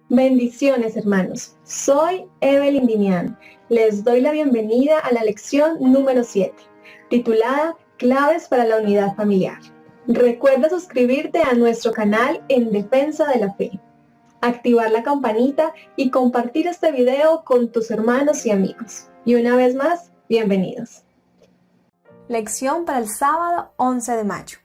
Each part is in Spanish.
Bendiciones, hermanos. Soy Evelyn Dimián. Les doy la bienvenida a la lección número 7, titulada Claves para la unidad familiar. Recuerda suscribirte a nuestro canal en Defensa de la Fe, activar la campanita y compartir este video con tus hermanos y amigos. Y una vez más, bienvenidos. Lección para el sábado 11 de mayo.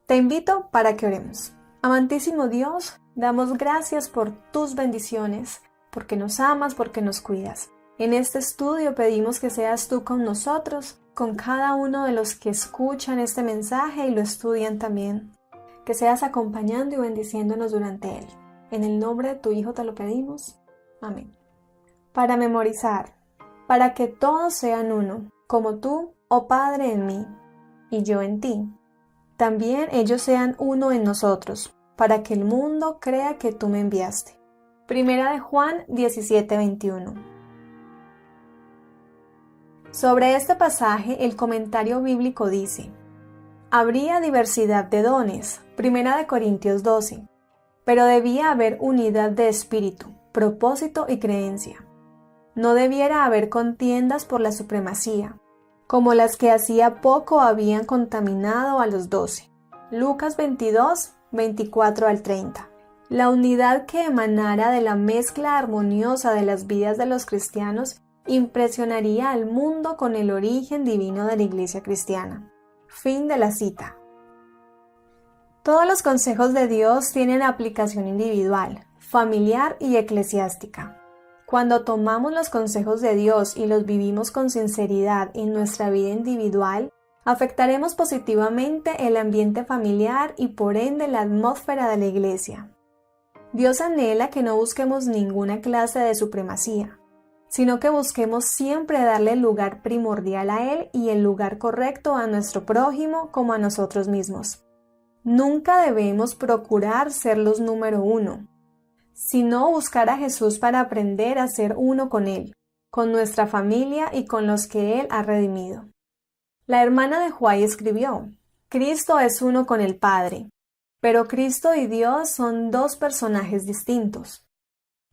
Te invito para que oremos. Amantísimo Dios, damos gracias por tus bendiciones, porque nos amas, porque nos cuidas. En este estudio pedimos que seas tú con nosotros, con cada uno de los que escuchan este mensaje y lo estudian también. Que seas acompañando y bendiciéndonos durante él. En el nombre de tu Hijo te lo pedimos. Amén. Para memorizar, para que todos sean uno, como tú, oh Padre, en mí, y yo en ti. También ellos sean uno en nosotros, para que el mundo crea que tú me enviaste. Primera de Juan 17:21. Sobre este pasaje, el comentario bíblico dice: habría diversidad de dones, Primera de Corintios 12, pero debía haber unidad de espíritu, propósito y creencia. No debiera haber contiendas por la supremacía, como las que hacía poco habían contaminado a los 12. Lucas 22, 24 al 30. La unidad que emanara de la mezcla armoniosa de las vidas de los cristianos impresionaría al mundo con el origen divino de la Iglesia cristiana. Fin de la cita. Todos los consejos de Dios tienen aplicación individual, familiar y eclesiástica. Cuando tomamos los consejos de Dios y los vivimos con sinceridad en nuestra vida individual, afectaremos positivamente el ambiente familiar y por ende la atmósfera de la iglesia. Dios anhela que no busquemos ninguna clase de supremacía, sino que busquemos siempre darle el lugar primordial a Él y el lugar correcto a nuestro prójimo como a nosotros mismos. Nunca debemos procurar ser los número uno, sino buscar a Jesús para aprender a ser uno con Él, con nuestra familia y con los que Él ha redimido. La hermana de Huay escribió: Cristo es uno con el Padre, pero Cristo y Dios son dos personajes distintos.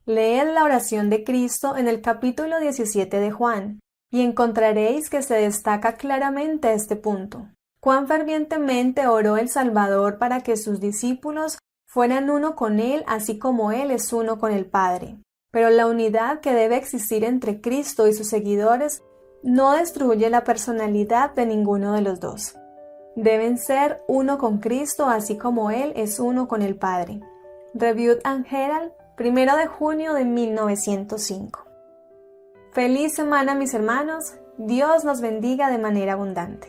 Leed la oración de Cristo en el capítulo 17 de Juan, y encontraréis que se destaca claramente este punto. Cuán fervientemente oró el Salvador para que sus discípulos fueran uno con Él, así como Él es uno con el Padre. Pero la unidad que debe existir entre Cristo y sus seguidores no destruye la personalidad de ninguno de los dos. Deben ser uno con Cristo, así como Él es uno con el Padre. Review and Herald, 1 de junio de 1905. Feliz semana, mis hermanos. Dios nos bendiga de manera abundante.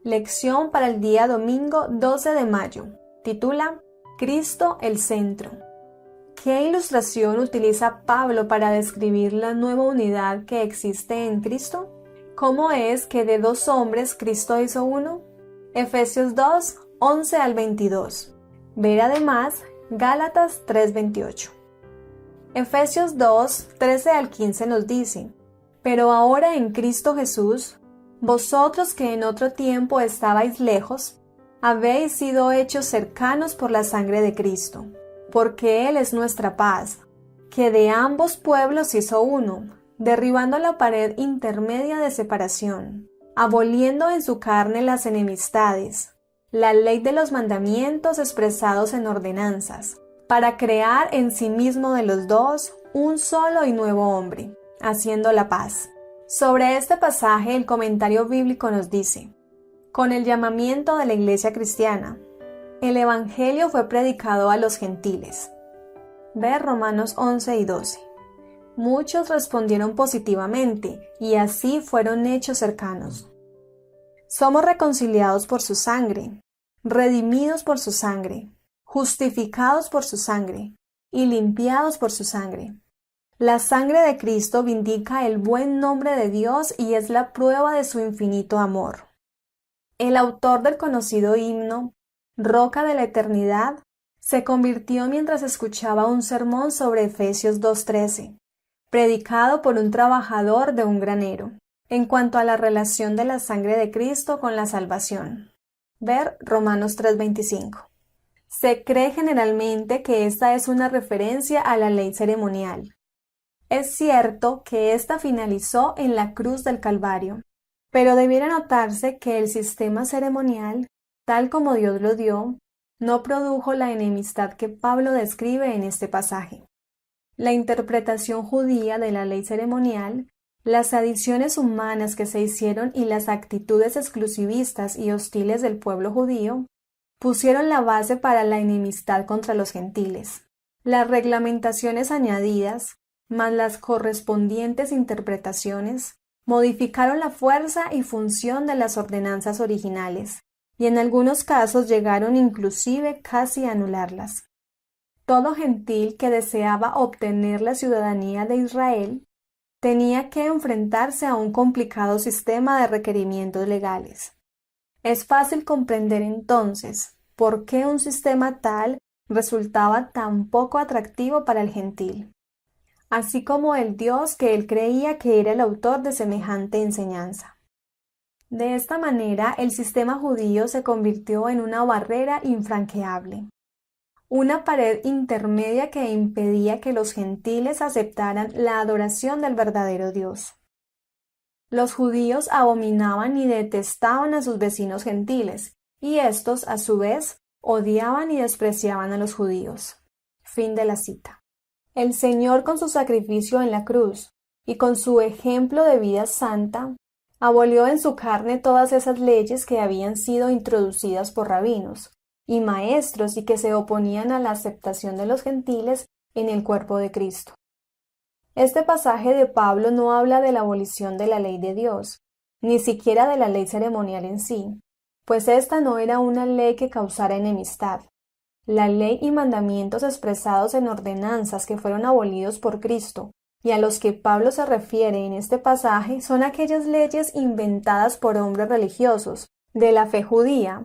Lección para el día domingo 12 de mayo. Titula: Cristo el centro. ¿Qué ilustración utiliza Pablo para describir la nueva unidad que existe en Cristo? ¿Cómo es que de dos hombres Cristo hizo uno? Efesios 2, 11 al 22. Ver además Gálatas 3:28. Efesios 2, 13 al 15 nos dice: pero ahora en Cristo Jesús, vosotros que en otro tiempo estabais lejos, habéis sido hechos cercanos por la sangre de Cristo, porque Él es nuestra paz, que de ambos pueblos hizo uno, derribando la pared intermedia de separación, aboliendo en su carne las enemistades, la ley de los mandamientos expresados en ordenanzas, para crear en sí mismo de los dos un solo y nuevo hombre, haciendo la paz. Sobre este pasaje, el comentario bíblico nos dice: con el llamamiento de la Iglesia cristiana, el Evangelio fue predicado a los gentiles. Ver Romanos 11 y 12. Muchos respondieron positivamente y así fueron hechos cercanos. Somos reconciliados por su sangre, redimidos por su sangre, justificados por su sangre y limpiados por su sangre. La sangre de Cristo vindica el buen nombre de Dios y es la prueba de su infinito amor. El autor del conocido himno, Roca de la Eternidad, se convirtió mientras escuchaba un sermón sobre Efesios 2:13, predicado por un trabajador de un granero, en cuanto a la relación de la sangre de Cristo con la salvación. Ver Romanos 3:25. Se cree generalmente que esta es una referencia a la ley ceremonial. Es cierto que esta finalizó en la cruz del Calvario, pero debiera notarse que el sistema ceremonial, tal como Dios lo dio, no produjo la enemistad que Pablo describe en este pasaje. La interpretación judía de la ley ceremonial, las adiciones humanas que se hicieron y las actitudes exclusivistas y hostiles del pueblo judío pusieron la base para la enemistad contra los gentiles. Las reglamentaciones añadidas, más las correspondientes interpretaciones, modificaron la fuerza y función de las ordenanzas originales, y en algunos casos llegaron inclusive casi a anularlas. Todo gentil que deseaba obtener la ciudadanía de Israel tenía que enfrentarse a un complicado sistema de requerimientos legales. Es fácil comprender entonces por qué un sistema tal resultaba tan poco atractivo para el gentil, así como el Dios que él creía que era el autor de semejante enseñanza. De esta manera, el sistema judío se convirtió en una barrera infranqueable, una pared intermedia que impedía que los gentiles aceptaran la adoración del verdadero Dios. Los judíos abominaban y detestaban a sus vecinos gentiles, y estos, a su vez, odiaban y despreciaban a los judíos. Fin de la cita. El Señor, con su sacrificio en la cruz y con su ejemplo de vida santa, abolió en su carne todas esas leyes que habían sido introducidas por rabinos y maestros y que se oponían a la aceptación de los gentiles en el cuerpo de Cristo. Este pasaje de Pablo no habla de la abolición de la ley de Dios, ni siquiera de la ley ceremonial en sí, pues esta no era una ley que causara enemistad. La ley y mandamientos expresados en ordenanzas que fueron abolidos por Cristo y a los que Pablo se refiere en este pasaje son aquellas leyes inventadas por hombres religiosos de la fe judía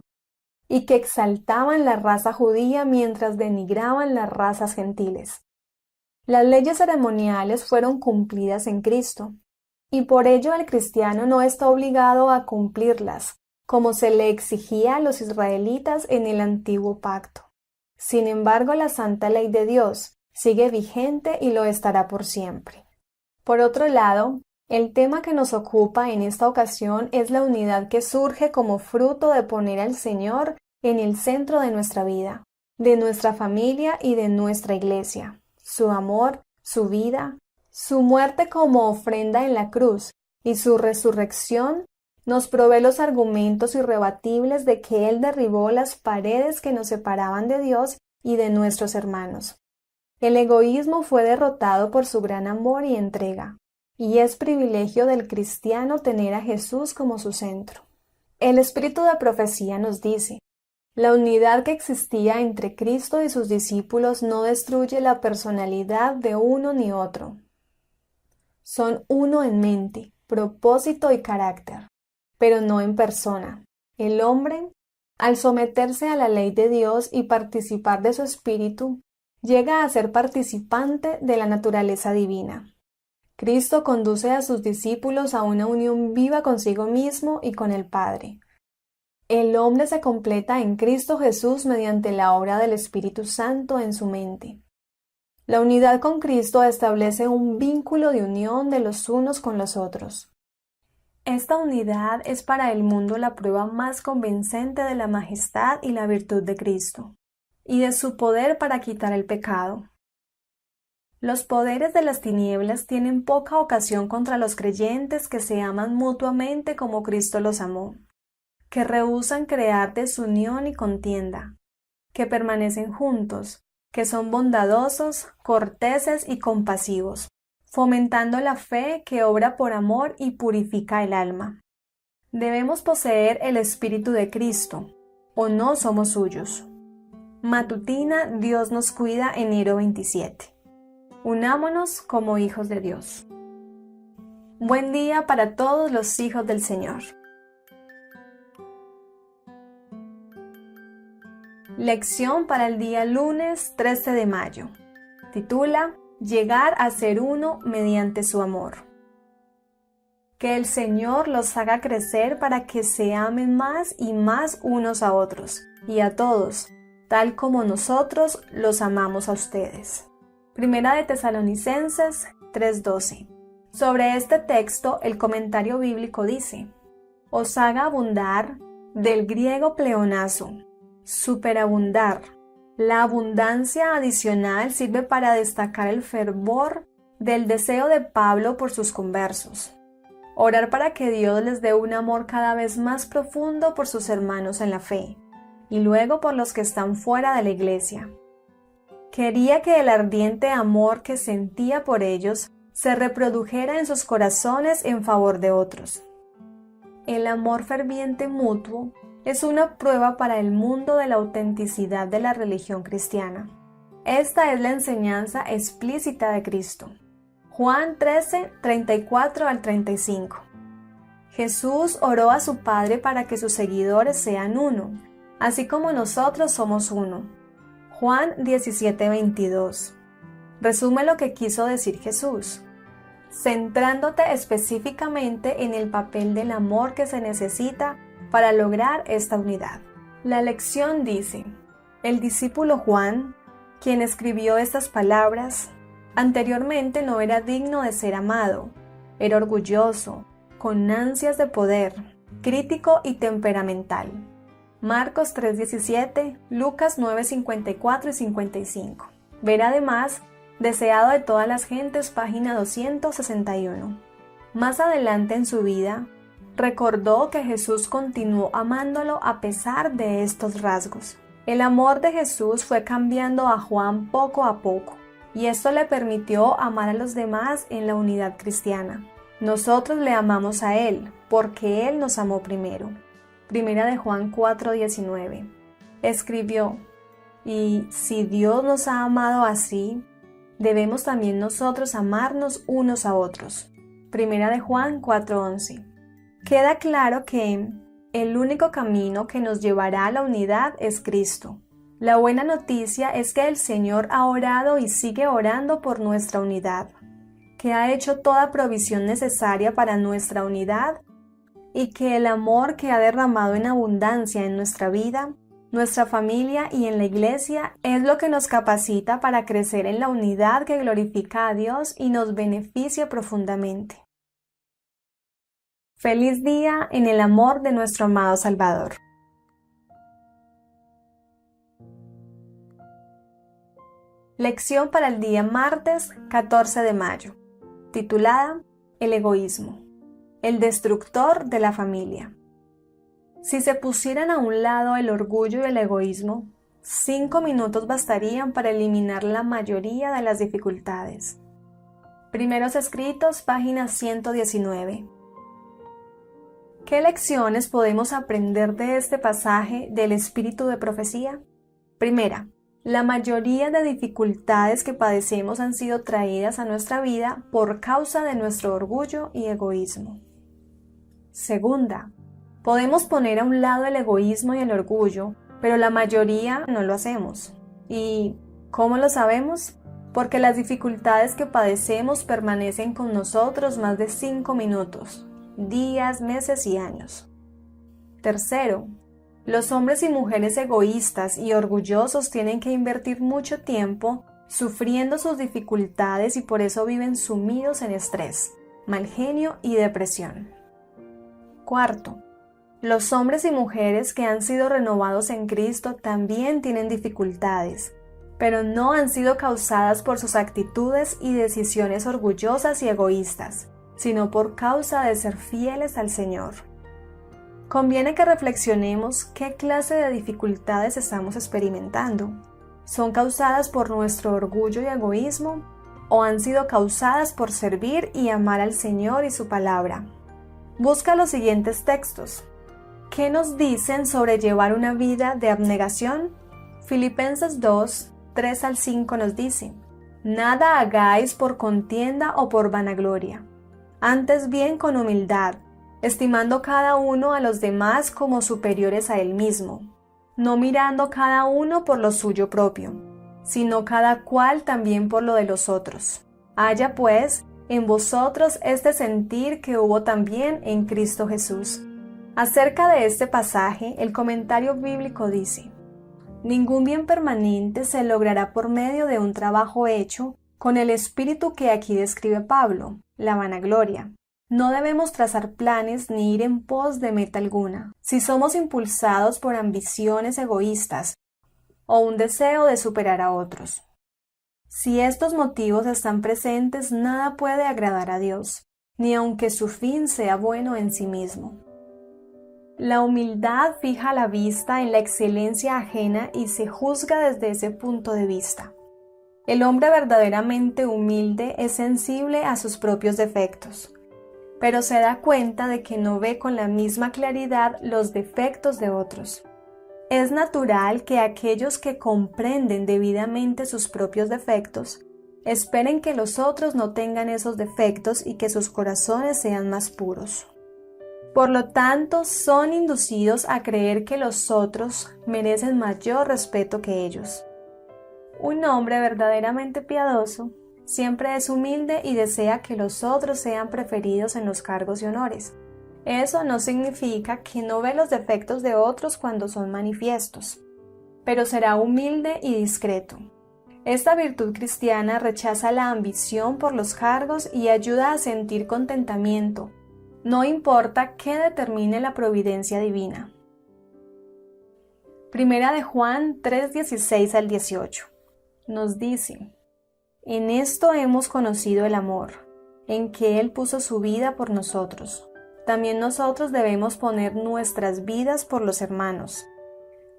y que exaltaban la raza judía mientras denigraban las razas gentiles. Las leyes ceremoniales fueron cumplidas en Cristo, y por ello el cristiano no está obligado a cumplirlas, como se le exigía a los israelitas en el antiguo pacto. Sin embargo, la santa ley de Dios sigue vigente y lo estará por siempre. Por otro lado, el tema que nos ocupa en esta ocasión es la unidad que surge como fruto de poner al Señor en el centro de nuestra vida, de nuestra familia y de nuestra iglesia. Su amor, su vida, su muerte como ofrenda en la cruz y su resurrección nos provee los argumentos irrebatibles de que Él derribó las paredes que nos separaban de Dios y de nuestros hermanos. El egoísmo fue derrotado por su gran amor y entrega, y es privilegio del cristiano tener a Jesús como su centro. El espíritu de profecía nos dice: la unidad que existía entre Cristo y sus discípulos no destruye la personalidad de uno ni otro. Son uno en mente, propósito y carácter, pero no en persona. El hombre, al someterse a la ley de Dios y participar de su espíritu, llega a ser participante de la naturaleza divina. Cristo conduce a sus discípulos a una unión viva consigo mismo y con el Padre. El hombre se completa en Cristo Jesús mediante la obra del Espíritu Santo en su mente. La unidad con Cristo establece un vínculo de unión de los unos con los otros. Esta unidad es para el mundo la prueba más convincente de la majestad y la virtud de Cristo, y de su poder para quitar el pecado. Los poderes de las tinieblas tienen poca ocasión contra los creyentes que se aman mutuamente como Cristo los amó, que rehúsan crear desunión y contienda, que permanecen juntos, que son bondadosos, corteses y compasivos, fomentando la fe que obra por amor y purifica el alma. Debemos poseer el Espíritu de Cristo, o no somos suyos. Matutina Dios nos cuida, enero 27. Unámonos como hijos de Dios. Buen día para todos los hijos del Señor. Lección para el día lunes 13 de mayo. Titula: Llegar a ser uno mediante su amor. Que el Señor los haga crecer para que se amen más y más unos a otros y a todos, tal como nosotros los amamos a ustedes. Primera de Tesalonicenses 3:12. Sobre este texto, el comentario bíblico dice: os haga abundar, del griego pleonazo, superabundar. La abundancia adicional sirve para destacar el fervor del deseo de Pablo por sus conversos. Orar para que Dios les dé un amor cada vez más profundo por sus hermanos en la fe, y luego por los que están fuera de la iglesia. Quería que el ardiente amor que sentía por ellos se reprodujera en sus corazones en favor de otros. El amor ferviente mutuo es una prueba para el mundo de la autenticidad de la religión cristiana. Esta es la enseñanza explícita de Cristo. Juan 13, 34 al 35. Jesús oró a su Padre para que sus seguidores sean uno, así como nosotros somos uno. Juan 17, 22. Resume lo que quiso decir Jesús, centrándote específicamente en el papel del amor que se necesita para lograr esta unidad. La lección dice: el discípulo Juan, quien escribió estas palabras, anteriormente no era digno de ser amado, era orgulloso, con ansias de poder, crítico y temperamental. Marcos 3:17, Lucas 9:54 y 55. Ver además Deseado de todas las gentes, página 261. Más adelante en su vida, recordó que Jesús continuó amándolo a pesar de estos rasgos. El amor de Jesús fue cambiando a Juan poco a poco, y esto le permitió amar a los demás en la unidad cristiana. Nosotros le amamos a Él, porque Él nos amó primero. Primera de Juan 4:19. Escribió: y si Dios nos ha amado así, debemos también nosotros amarnos unos a otros. Primera de Juan 4:11. Queda claro que el único camino que nos llevará a la unidad es Cristo. La buena noticia es que el Señor ha orado y sigue orando por nuestra unidad, que ha hecho toda provisión necesaria para nuestra unidad y que el amor que ha derramado en abundancia en nuestra vida, nuestra familia y en la iglesia es lo que nos capacita para crecer en la unidad que glorifica a Dios y nos beneficia profundamente. Feliz día en el amor de nuestro amado Salvador. Lección para el día martes 14 de mayo, titulada El egoísmo, el destructor de la familia. Si se pusieran a un lado el orgullo y el egoísmo, 5 minutos bastarían para eliminar la mayoría de las dificultades. Primeros Escritos, página 119. ¿Qué lecciones podemos aprender de este pasaje del espíritu de profecía? Primera, la mayoría de dificultades que padecemos han sido traídas a nuestra vida por causa de nuestro orgullo y egoísmo. Segunda, podemos poner a un lado el egoísmo y el orgullo, pero la mayoría no lo hacemos. ¿Y cómo lo sabemos? Porque las dificultades que padecemos permanecen con nosotros más de 5 minutos, días, meses y años. Tercero, los hombres y mujeres egoístas y orgullosos tienen que invertir mucho tiempo sufriendo sus dificultades y por eso viven sumidos en estrés, mal genio y depresión. Cuarto, los hombres y mujeres que han sido renovados en Cristo también tienen dificultades, pero no han sido causadas por sus actitudes y decisiones orgullosas y egoístas, sino por causa de ser fieles al Señor. Conviene que reflexionemos qué clase de dificultades estamos experimentando. ¿Son causadas por nuestro orgullo y egoísmo? ¿O han sido causadas por servir y amar al Señor y su palabra? Busca los siguientes textos. ¿Qué nos dicen sobre llevar una vida de abnegación? Filipenses 2, 3 al 5 nos dice: nada hagáis por contienda o por vanagloria, antes bien con humildad, estimando cada uno a los demás como superiores a él mismo, no mirando cada uno por lo suyo propio, sino cada cual también por lo de los otros. Haya pues en vosotros este sentir que hubo también en Cristo Jesús. Acerca de este pasaje, el comentario bíblico dice: ningún bien permanente se logrará por medio de un trabajo hecho con el espíritu que aquí describe Pablo, la vanagloria. No debemos trazar planes ni ir en pos de meta alguna. Si somos impulsados por ambiciones egoístas o un deseo de superar a otros. Si estos motivos están presentes, nada puede agradar a Dios, ni aunque su fin sea bueno en sí mismo. La humildad fija la vista en la excelencia ajena y se juzga desde ese punto de vista. El hombre verdaderamente humilde es sensible a sus propios defectos, pero se da cuenta de que no ve con la misma claridad los defectos de otros. Es natural que aquellos que comprenden debidamente sus propios defectos esperen que los otros no tengan esos defectos y que sus corazones sean más puros. Por lo tanto, son inducidos a creer que los otros merecen mayor respeto que ellos. Un hombre verdaderamente piadoso siempre es humilde y desea que los otros sean preferidos en los cargos y honores. Eso no significa que no ve los defectos de otros cuando son manifiestos, pero será humilde y discreto. Esta virtud cristiana rechaza la ambición por los cargos y ayuda a sentir contentamiento, no importa qué determine la providencia divina. Primera de Juan 3:16 al 18 nos dice: en esto hemos conocido el amor, en que Él puso su vida por nosotros. También nosotros debemos poner nuestras vidas por los hermanos.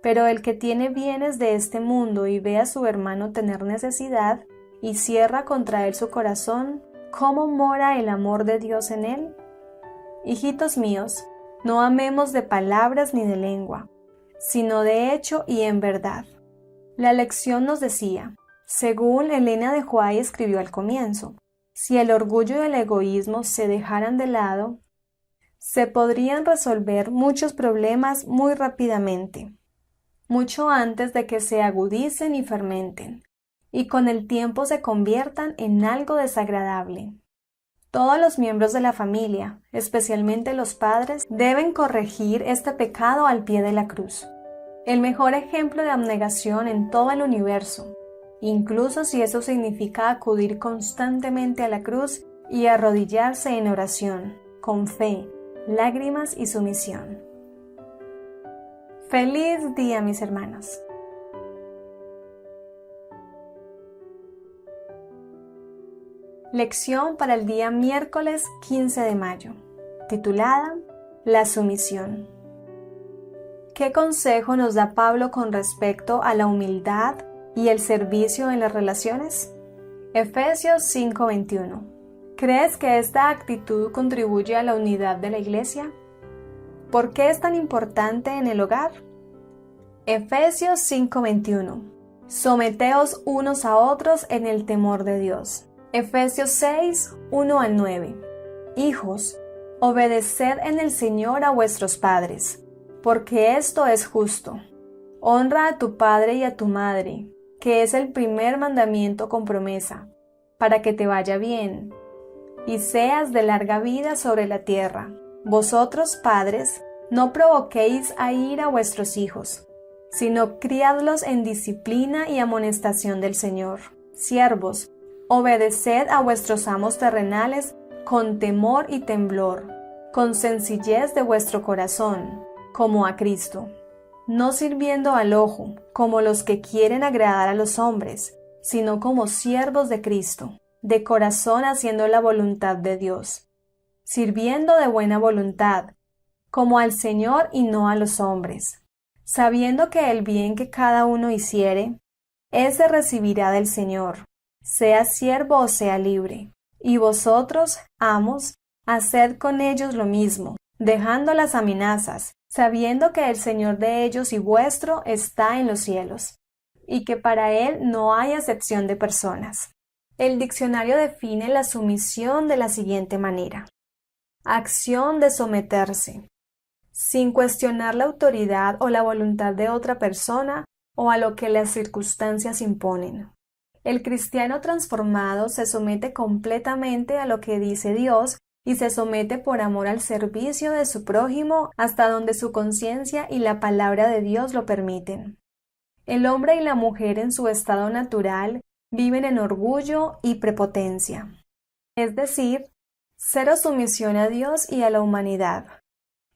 Pero el que tiene bienes de este mundo y ve a su hermano tener necesidad y cierra contra él su corazón, ¿cómo mora el amor de Dios en él? Hijitos míos, no amemos de palabras ni de lengua, sino de hecho y en verdad. La lección nos decía, según Elena de White escribió al comienzo, si el orgullo y el egoísmo se dejaran de lado, se podrían resolver muchos problemas muy rápidamente, mucho antes de que se agudicen y fermenten, y con el tiempo se conviertan en algo desagradable. Todos los miembros de la familia, especialmente los padres, deben corregir este pecado al pie de la cruz. El mejor ejemplo de abnegación en todo el universo, incluso si eso significa acudir constantemente a la cruz y arrodillarse en oración, con fe, lágrimas y sumisión. ¡Feliz día, mis hermanos! Lección para el día miércoles 15 de mayo, titulada La sumisión. ¿Qué consejo nos da Pablo con respecto a la humildad y el servicio en las relaciones? Efesios 5:21. ¿Crees que esta actitud contribuye a la unidad de la Iglesia? ¿Por qué es tan importante en el hogar? Efesios 5:21. Someteos unos a otros en el temor de Dios. Efesios 6:1 al 9. Hijos, obedeced en el Señor a vuestros padres, porque esto es justo. Honra a tu padre y a tu madre, que es el primer mandamiento con promesa, para que te vaya bien y seas de larga vida sobre la tierra. Vosotros, padres, no provoquéis a ira a vuestros hijos, sino criadlos en disciplina y amonestación del Señor. Siervos, obedeced a vuestros amos terrenales con temor y temblor, con sencillez de vuestro corazón, como a Cristo, no sirviendo al ojo, como los que quieren agradar a los hombres, sino como siervos de Cristo, de corazón haciendo la voluntad de Dios, sirviendo de buena voluntad, como al Señor y no a los hombres, sabiendo que el bien que cada uno hiciere, ese recibirá del Señor, sea siervo o sea libre. Y vosotros, amos, haced con ellos lo mismo, dejando las amenazas, sabiendo que el Señor de ellos y vuestro está en los cielos, y que para Él no hay acepción de personas. El diccionario define la sumisión de la siguiente manera: acción de someterse, sin cuestionar la autoridad o la voluntad de otra persona o a lo que las circunstancias imponen. El cristiano transformado se somete completamente a lo que dice Dios y se somete por amor al servicio de su prójimo hasta donde su conciencia y la palabra de Dios lo permiten. El hombre y la mujer en su estado natural viven en orgullo y prepotencia, es decir, cero sumisión a Dios y a la humanidad,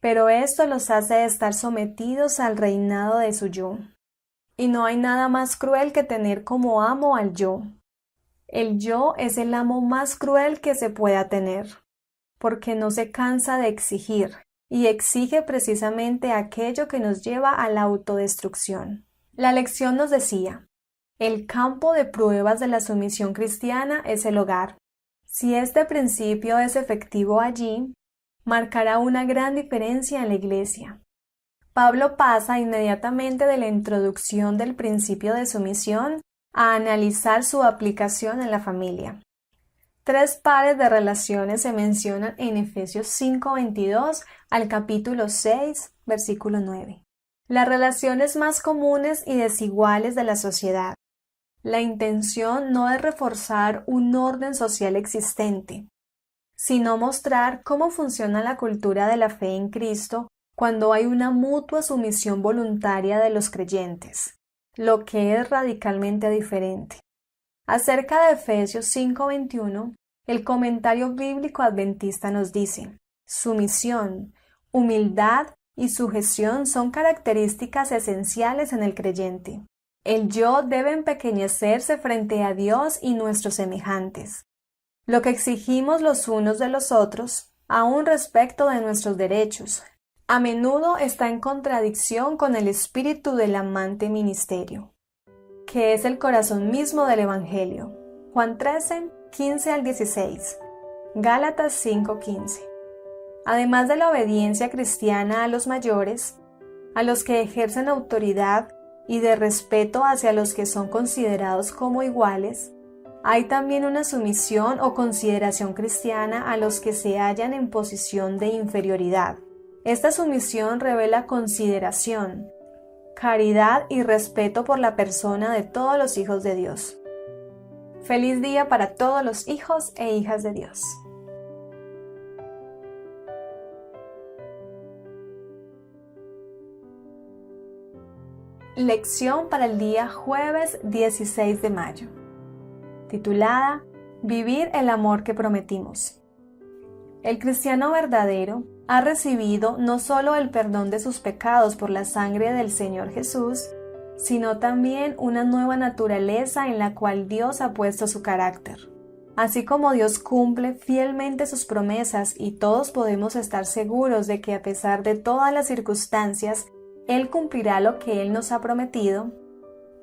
pero esto los hace estar sometidos al reinado de su yo. Y no hay nada más cruel que tener como amo al yo. El yo es el amo más cruel que se pueda tener, porque no se cansa de exigir, y exige precisamente aquello que nos lleva a la autodestrucción. La lección nos decía, el campo de pruebas de la sumisión cristiana es el hogar. Si este principio es efectivo allí, marcará una gran diferencia en la Iglesia. Pablo pasa inmediatamente de la introducción del principio de sumisión a analizar su aplicación en la familia. 3 pares de relaciones se mencionan en Efesios 5:22 al capítulo 6, versículo 9. Las relaciones más comunes y desiguales de la sociedad. La intención no es reforzar un orden social existente, sino mostrar cómo funciona la cultura de la fe en Cristo cuando hay una mutua sumisión voluntaria de los creyentes, lo que es radicalmente diferente. Acerca de Efesios 5:21, el comentario bíblico adventista nos dice: sumisión, humildad y sujeción son características esenciales en el creyente. El yo debe empequeñecerse frente a Dios y nuestros semejantes. Lo que exigimos los unos de los otros, aun respecto de nuestros derechos, a menudo está en contradicción con el espíritu del amante ministerio, que es el corazón mismo del Evangelio. Juan 13, 15 al 16, Gálatas 5:15. Además de la obediencia cristiana a los mayores, a los que ejercen autoridad y de respeto hacia los que son considerados como iguales, hay también una sumisión o consideración cristiana a los que se hallan en posición de inferioridad. Esta sumisión revela consideración, caridad y respeto por la persona de todos los hijos de Dios. Feliz día para todos los hijos e hijas de Dios. Lección para el día jueves 16 de mayo. Titulada Vivir el amor que prometimos. El cristiano verdadero ha recibido no solo el perdón de sus pecados por la sangre del Señor Jesús, sino también una nueva naturaleza en la cual Dios ha puesto su carácter. Así como Dios cumple fielmente sus promesas y todos podemos estar seguros de que a pesar de todas las circunstancias, Él cumplirá lo que Él nos ha prometido,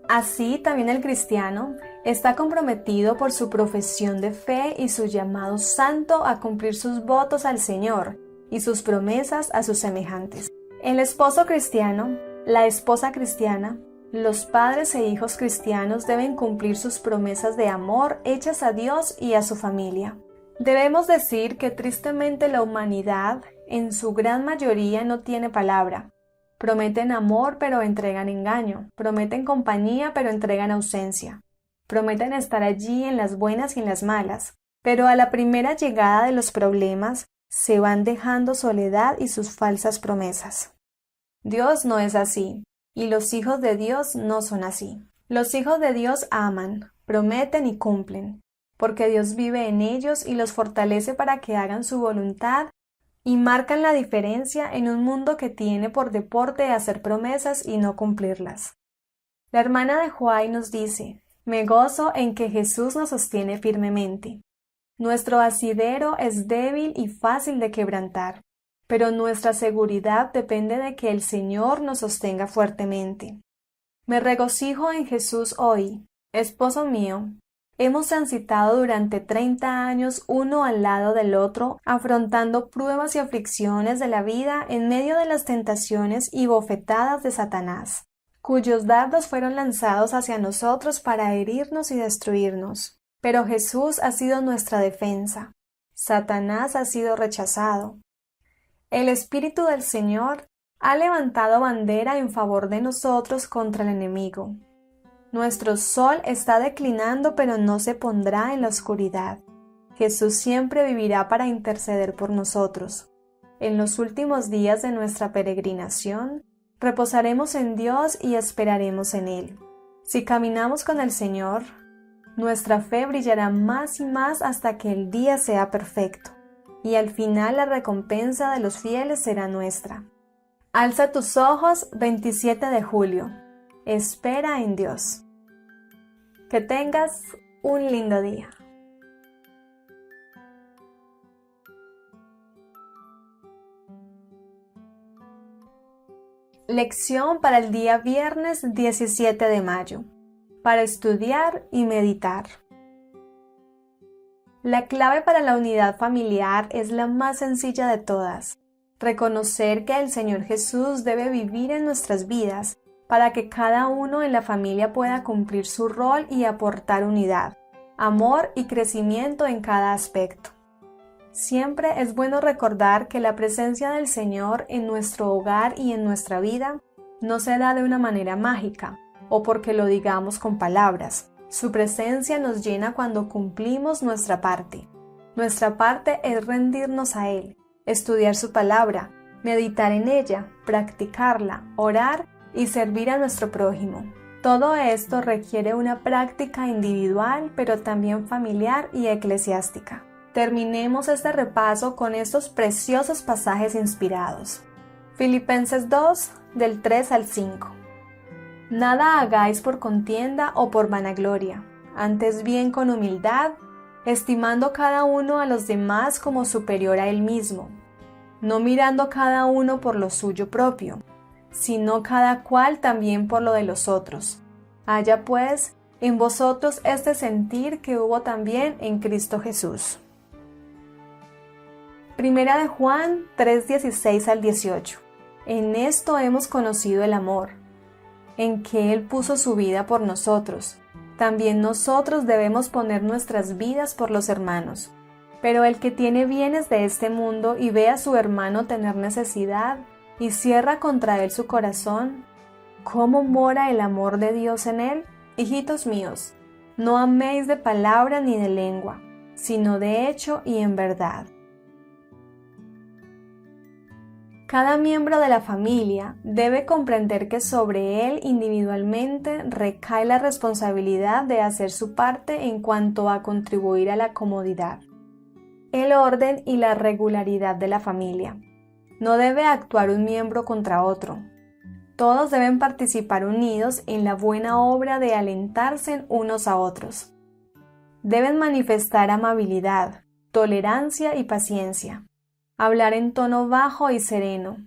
así también el cristiano está comprometido por su profesión de fe y su llamado santo a cumplir sus votos al Señor y sus promesas a sus semejantes. El esposo cristiano, la esposa cristiana, los padres e hijos cristianos deben cumplir sus promesas de amor hechas a Dios y a su familia. Debemos decir que tristemente la humanidad, en su gran mayoría, no tiene palabra. Prometen amor pero entregan engaño, prometen compañía pero entregan ausencia, prometen estar allí en las buenas y en las malas, pero a la primera llegada de los problemas se van dejando soledad y sus falsas promesas. Dios no es así, y los hijos de Dios no son así. Los hijos de Dios aman, prometen y cumplen, porque Dios vive en ellos y los fortalece para que hagan su voluntad y marcan la diferencia en un mundo que tiene por deporte hacer promesas y no cumplirlas. La hermana de Huay nos dice: me gozo en que Jesús nos sostiene firmemente. Nuestro asidero es débil y fácil de quebrantar, pero nuestra seguridad depende de que el Señor nos sostenga fuertemente. Me regocijo en Jesús hoy, esposo mío. Hemos transitado durante 30 años uno al lado del otro, afrontando pruebas y aflicciones de la vida en medio de las tentaciones y bofetadas de Satanás, cuyos dardos fueron lanzados hacia nosotros para herirnos y destruirnos. Pero Jesús ha sido nuestra defensa. Satanás ha sido rechazado. El Espíritu del Señor ha levantado bandera en favor de nosotros contra el enemigo. Nuestro sol está declinando, pero no se pondrá en la oscuridad. Jesús siempre vivirá para interceder por nosotros. En los últimos días de nuestra peregrinación, reposaremos en Dios y esperaremos en Él. Si caminamos con el Señor, nuestra fe brillará más y más hasta que el día sea perfecto, y al final la recompensa de los fieles será nuestra. Alza tus ojos, 27 de julio. Espera en Dios. Que tengas un lindo día. Lección para el día viernes 17 de mayo. Para estudiar y meditar. La clave para la unidad familiar es la más sencilla de todas. Reconocer que el Señor Jesús debe vivir en nuestras vidas para que cada uno en la familia pueda cumplir su rol y aportar unidad, amor y crecimiento en cada aspecto. Siempre es bueno recordar que la presencia del Señor en nuestro hogar y en nuestra vida no se da de una manera mágica o porque lo digamos con palabras. Su presencia nos llena cuando cumplimos nuestra parte. Nuestra parte es rendirnos a Él, estudiar su palabra, meditar en ella, practicarla, orar y servir a nuestro prójimo. Todo esto requiere una práctica individual, pero también familiar y eclesiástica. Terminemos este repaso con estos preciosos pasajes inspirados. Filipenses 2, del 3 al 5. Nada hagáis por contienda o por vanagloria, antes bien con humildad, estimando cada uno a los demás como superior a él mismo, no mirando cada uno por lo suyo propio, sino cada cual también por lo de los otros. Haya pues en vosotros este sentir que hubo también en Cristo Jesús. Primera de Juan 3:16 al 18. En esto hemos conocido el amor, en que Él puso su vida por nosotros. También nosotros debemos poner nuestras vidas por los hermanos. Pero el que tiene bienes de este mundo y ve a su hermano tener necesidad y cierra contra él su corazón, ¿cómo mora el amor de Dios en él? Hijitos míos, no améis de palabra ni de lengua, sino de hecho y en verdad. Cada miembro de la familia debe comprender que sobre él individualmente recae la responsabilidad de hacer su parte en cuanto a contribuir a la comodidad, el orden y la regularidad de la familia. No debe actuar un miembro contra otro. Todos deben participar unidos en la buena obra de alentarse unos a otros. Deben manifestar amabilidad, tolerancia y paciencia. Hablar en tono bajo y sereno,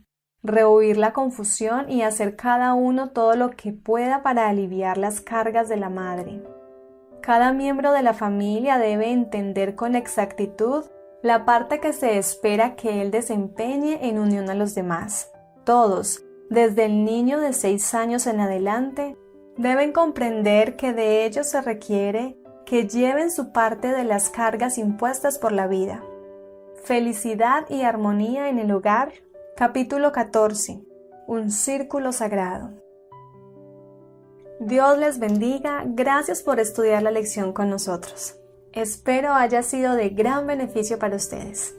rehuir la confusión y hacer cada uno todo lo que pueda para aliviar las cargas de la madre. Cada miembro de la familia debe entender con exactitud la parte que se espera que él desempeñe en unión a los demás. Todos, desde el niño de 6 años en adelante, deben comprender que de ellos se requiere que lleven su parte de las cargas impuestas por la vida. Felicidad y armonía en el hogar, capítulo 14, un círculo sagrado. Dios les bendiga, gracias por estudiar la lección con nosotros. Espero haya sido de gran beneficio para ustedes.